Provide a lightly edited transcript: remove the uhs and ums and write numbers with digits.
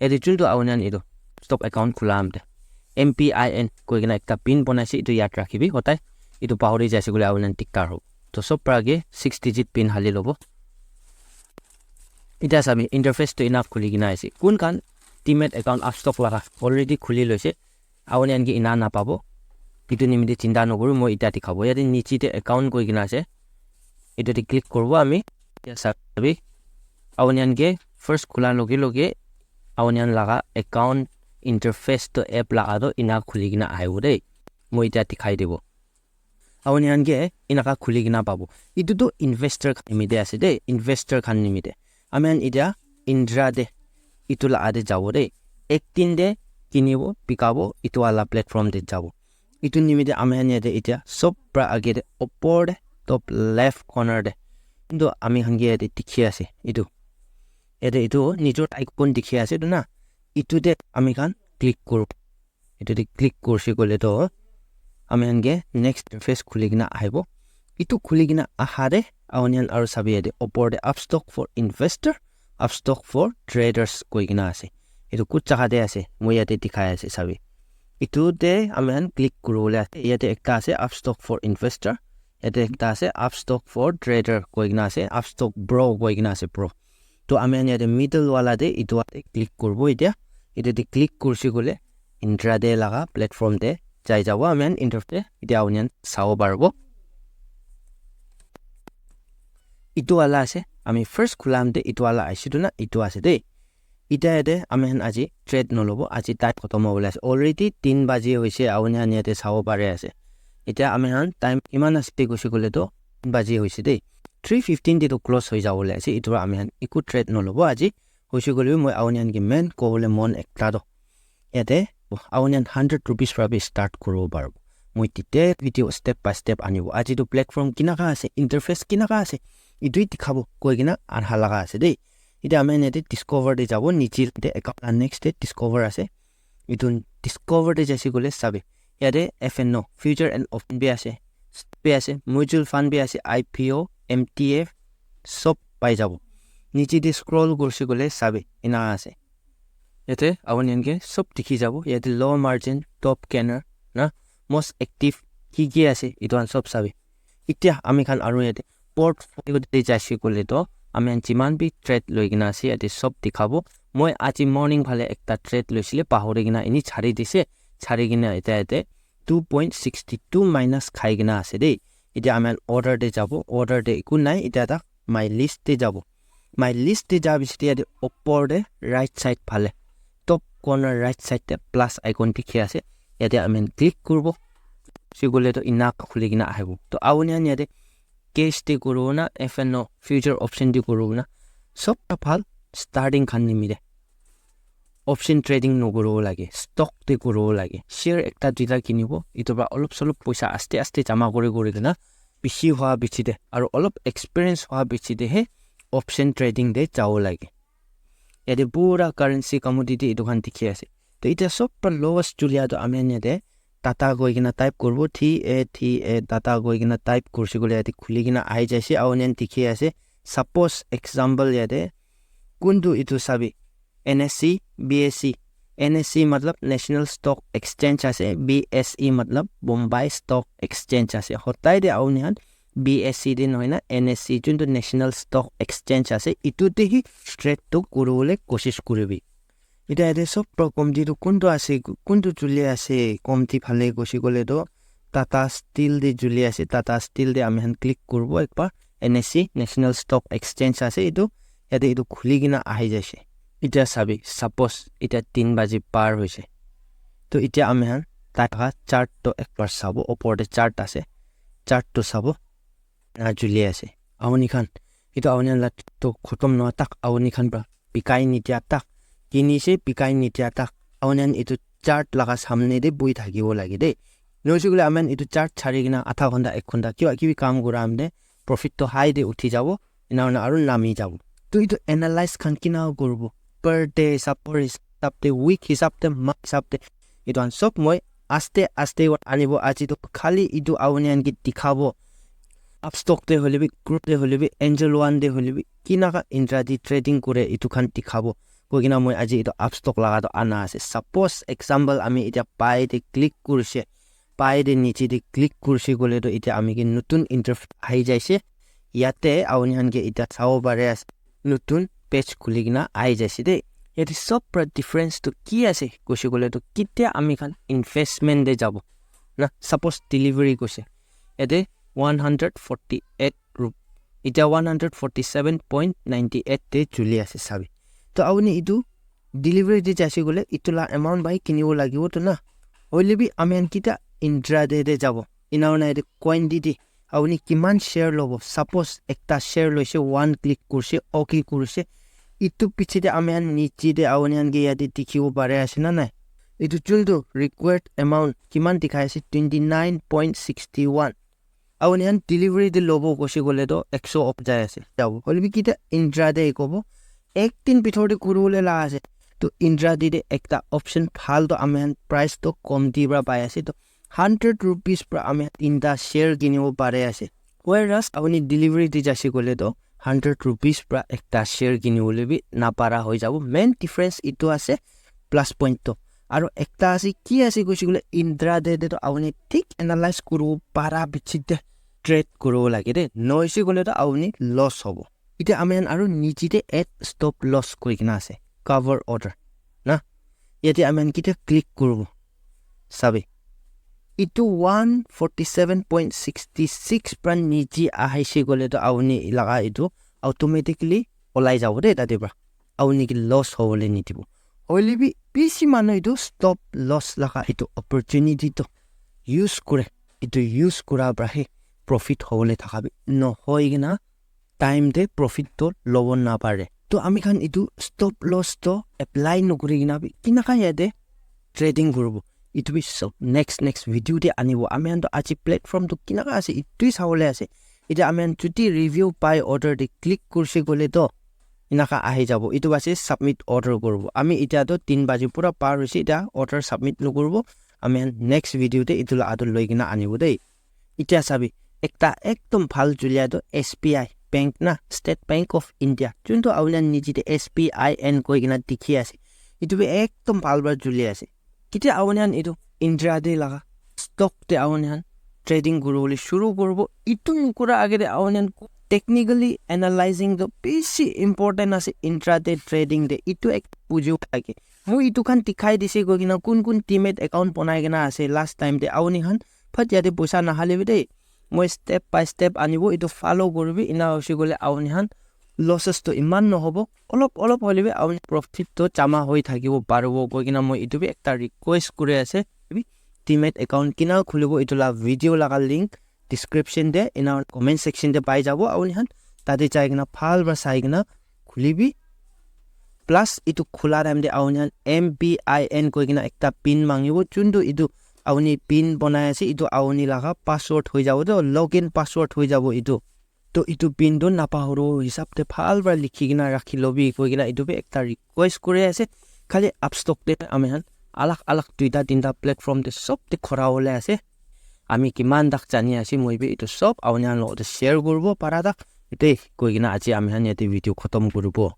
এদি যোনটো আউনিয়ান ইটো ষ্টক একাউণ্ট খোলা আমতে MPIN কৈ কিনা একটা পিন বনাইছে ইটো ইয়াত ৰাখিবি হতাই ইটো পাহৰি যাইছে গলে আউনিয়ান টিকাৰ হ'ব তো সব প্ৰাগে 6 ডিজিট পিন হালি ল'ব ইটা চাবি ইন্টাৰফেসটো ইনাফ খুলি কিনা আছে কোন কান Demat একাউণ্ট আপস্টক লাগা অলৰেডি খুলি লৈছে আউনিয়ান কি ইনা না পাব ইটো নিমিতে চিন্তা নকৰো মই ইটা দেখাব ইয়াতে নিচিতে একাউণ্ট কৈ কিনা আছে ইটোতে ক্লিক কৰব আমি ইয়া চাবি আউনিয়ান কে ফাৰ্স্ট খোলা লগে লগে আউনিয়ান লাগা একাউণ্ট ইন্টাৰফেস তো এপ লাগা তো ইনা খুলি কিনা আহিব দেই মই ইটা দেখাই দিব আউনিয়ান কে ইনাকা খুলি কিনা পাব ইটো তো ইনভেস্টৰ নিমিতে আছে দেই ইনভেস্টৰ খান নিমিতে আমেন ইটা ইন্ট্ৰাডে ইটো লাদে যাব দেই একদিন দে কিনিব পিকাব ইটো আলা প্ল্যাটফর্ম দে যাব ইটো নিমিতে আমেন ইয়াতে ইটা সব প্ৰা আগে ওপৰ টপ লেফট কৰ্নাৰ দে কিন্তু আমি হাঙ্গে ইয়াতে দেখি আছে ইটো এতে ইটো নিজৰ আইকন দেখি আছে তো না ইটোতে আমি খান ক্লিক কৰো ইটোতে ক্লিক কৰছি গলে তো আমি হাঙ্গে নেক্সট ফেস খুলি কিনা আহিব ইটো খুলি কিনা আহাৰে আউনিয়ান আৰু চাবি ইয়াতে ওপৰ দে আপস্টক ফৰ ইনভেস্টৰ আপস্টক ফৰ ট্ৰেডাৰ্স কৈ কিনা আছে ইটো কুট জাগাতে আছে মই ইয়াতে দেখাই আছে চাবি ইটোতে আমি হান ক্লিক কৰলে আছে ইয়াতে একটা আছে আপস্টক ফৰ ইনভেস্টৰ ইয়াতে একটা আছে আপস্টক ফৰ ট্ৰেডাৰ কৈ কিনা আছে আপস্টক ব্ৰো কৈ কিনা আছে ব্ৰো তো আমি ইয়াতে মিডল ওয়ালা দে ইটোতে ক্লিক কৰব এতিয়া ইটোতে ক্লিক কৰছি গলে ইন্ট্ৰাডে লাগা প্ল্যাটফৰ্ম দে যাই যাব আমি ইন্টাৰফেস এতিয়া আউনিয়ান চাও পারব ইটো আলা আছে আমি ফার্স্ট খুলাম দে ইটো আলা আইছিটো না ইটো আছে দে ইটা এতে আমি আজি ট্রেড নলব আজি টাইপ খতম হবলে আছে অলরেডি 3 বাজি হইছে আউনিয়ান ইয়াতে চাও পারে আছে এটা আমি টাইম ইমান আছে গৈছে গলে তো বাজি হইছে দে 3:15 দি তো ক্লোজ হৈ যাবলে আছে ইটো আমি ইকো ট্রেড নলব আজি হইছে গলে মই আউনিয়ান কি মেন কোবলে মন একটা দ এতে আউনিয়ান 100 rupees পৰা স্টার্ট করব পারব মই তিতে ভিডিও স্টেপ বাই স্টেপ আনিব আজি তো প্ল্যাটফর্ম কিনাকা আছে ইন্টারফেস কিনাকা আছে ইটোই দেখাব কৈ কিনা আনহা লাগা আছে দেই এটা আমি নেতে ডিসকভার দে যাব নিচিৰ দে একাউণ্ট নেক্সট ডিসকভার আছে ইটো ডিসকভার দে যাইছি গলে চাবে ইয়াতে FNO ফিউচার এন্ড অপশন বি আছে মিউচুয়াল ফান্ড বি আছে IPO MTF সব পাই যাব নিচি দি স্ক্রল করছি গলে চাবে ইনা আছে ইয়াতে আউনিয়ানকে সব দেখি যাব ইয়াতে লো মার্জিন টপ কেনার না মোস্ট অ্যাক্টিভ কি আছে ইটো সব চাবে এতিয়া আমি খান আৰু ইয়াতে পোর্টফোলিও দে যাইছি গলে তো আমি যিমান বি ট্রেড লৈ কিনা আছে ইয়াতে সব দেখাব মই আজি মর্নিং ভালে একটা ট্রেড লৈছিলে পাহৰি কিনা ইনি ছাড়ি দিছে ছাড়ি কিনা এটা 2.62 মাইনাস খাই কিনা আছে দেই এতিয়া আমি অর্ডার দে যাব অর্ডার দে একো নাই এটা মাই লিস্ট দে যাব মাই লিস্ট দে যাব ইয়াতে ওপৰ দে রাইট সাইড ভালে টপ কর্নার রাইট সাইড তে প্লাস আইকন দেখি আছে ইয়াতে আমি ক্লিক করব সিগলে তো ইনা খুলি কিনা আহিব তো আউনিয়ান ইয়াতে কেশ দে করব না FNO ফিউচার অপশন দি করব না সব ভাল স্টার্টিং খান নিমিলে অপশন ট্রেডিং নগরব লাগে স্টক দে করব লাগে শেয়ার একটা দুইটা কিনিব ইটোবা অলপ সলপ পয়সা আস্তে আস্তে জমা করে কিনা বেশি হওয়া বিচিতে আৰু অলপ এক্সপেরিয়েন্স হওয়া বিচিতে হে অপশন ট্রেডিং দে যাও লাগে ইয়াতে পুরা কারেন্সি কমোডিটি ইটো খান দেখি আছে তো এটা সব লোয়েস্ট জুলিয়া তো আমি ইয়াতে টাটা গৈ কিনা টাইপ করব TA টাটা গৈ কিনা টাইপ করছি গলে ইয়াতে খুলি কিনা আই যাইছে আউনিয়ান দেখি আছে সাপোজ এক্সাম্পল ইয়াতে কোনটো ইটো চাবি NSE BSE NSE मतलब नेशनल स्टॉक एक्सचेंज আছে BSE मतलब बोम्बाई स्टॉक एक्सचेंज আছে হতাই দে আউনিয়ান BSE দিন হয় না NSE যোনটো नेशनल स्टॉक एक्सचेंज আছে ইটোতে হি স্ট্রেট তো করবলে কোশিশ করবি এটা এতে সব কমটি তো কোনটো আছে কোনটো চলি আছে কমটি ভালে গছি গলে তো টাটা স্টিল দে জুলি আছে টাটা স্টিল দে আমি ক্লিক করব একবার NSE नेशनल स्टॉक एक्सचेंज আছে ইটো এতে ইটো খুলি কিনা আহি যাইছে ইটা চাবি সাপোজ ইটা 3 বাজি পার হইছে তো ইটা আমি টাকা চার্ট তো একবার চাবো ওপৰতে চার্ট আছে চার্ট তো চাবো না জুলি আছে আউনি খান ইটো আউনিয়ান তো খতম ন তাক আউনি খান পিকাই নিতিয়া তাক কিনিছে পিকাই নিতিয়া তাক আউনিয়ান ইটো চার্ট লাগা সামনে দে বই থাকিব লাগে দে নইছিগুলে আমেন ইটো চার্ট ছাড়ি কিনা আধা ঘন্টা 1 ঘন্টা কিবা কাম কৰাম দে প্ৰফিট তো হাই দে উঠি যাব ইনা আৰু নামি যাব তো ইটো এনালাইজ খান কিনা করব per day হিসাবতে week হিসাবতে month হিসাবতে ইটো সব মই আস্তে আস্তে আনিব আজি তো খালি ইটো আউনিয়ান কি দেখাব আপস্টক দে হলিবি গ্রুপ দে হলিবি এঞ্জেল ওয়ান দে হলিবি কিনাকা ইন্ট্রাডে ট্রেডিং করে ইটো খান দেখাব koigina moi aji ito upstock laga to ana ase suppose example ami ita pai de click kurse pai de niche de click kurse gole to ita ami ki nutun interface ai jaise yate awni han ge ita sao bare ase nutun page khuligina ai jaise de yati sob pra difference to ki ase koshi gole to kitte ami khan investment de jabo na suppose delivery kose yate 148 rup ita 147.98 te chuli ase sabi to awni itu delivery de jaise gole itula amount bai kinibo lagibo to na hoile bi ami an kita intraday de jabo inauna ide coin di awni kiman share lobo suppose ekta share loise 1 click kurse okay kurse itu piche de ami an niche de awni an ge yati tikhibo pare ase na nai itu chuldo required amount kiman dikhai ase 29.61 awni an delivery de lobo koshi gole to 100 op jai ase jabo hoile bi kita intraday kobo ek din bithor de kurule la ase to intraday de ekta option phal to ami an price to kom di bra pai ase to 100 rupees pra ami inda share kinibo pare ase whereas awni delivery de jase gole to 100 rupees pra ekta share kinibole bi na para hoi jabo main difference itu ase plus point to aro ekta ase ki ase kosigole intraday de to awni thik analyze kuru para bichite trade kuru lage de noise gole to awni loss hobo ite amen aro niche de at stop loss koigina ase cover order na yete amen kite click kurubo sabe itu 147.66 pran niche ahaise gole to awni laga itu automatically olai jabo de tade bra awni ki loss hole nitibo hoile bi pc mano itu stop loss laga itu opportunity to use kore itu use kura bra he profit hole thakabi no hoigina time de profit to lobo na pare to ami khan itu stop loss to apply no kurigina bi kinaka yade trading gurubo itu bi so next video de anibo ami an to achi platform to kinaka ase itu saole ase ita ami an chuti review pai order de click kurse gole to inaka ahi jabo itu base submit order gurubo ami ita to 3 baji pura par hoise ita order submit lo gurubo ami an next video de itula adu loigina anibo de ita sabi ekta ekdom phal julia to SBI bank na State Bank of India junto awlan niji de SBIN koigina dikhi ase itu be ekdom phal bar julia ase kite awnan itu intraday laga stock te awnan trading gurule shuru korbo itu nukura age de awnan technically analyzing the basic important ase intraday trading de itu ek bujo age mu itu kan tikai dise gogina kun Demat account bonai gena ase last time de awni han phat yade poisa na halebi de moi step by step anibo itu follow korbi ina hosi gole awni han losses to iman no hobo olop holibe awni profit to chama hoi thakibo parbo gogina moi itu be ekta request kure ase Demat account kina khulibo itu la video laga link description de in our comment section de pai jabo awni han tade chaigina phal ba saigina khulibi plus itu khula ram de awni han MBIN koigina ekta pin mangibo chundu itu awni pin bonai ase itu awni laga password hoi jabo to login password hoi jabo itu to itu pin do na pahoro hisab te phal ba likhigina rakhilobi koigina itu be ekta request kure ase khali upstock de ami han alak tuita tinta platform de sob te khora hole ase ami kiman dak jani ase moi be itu sob awni han lo de share gurbo para dak ite koigina aji ami han yate video khotom gurbo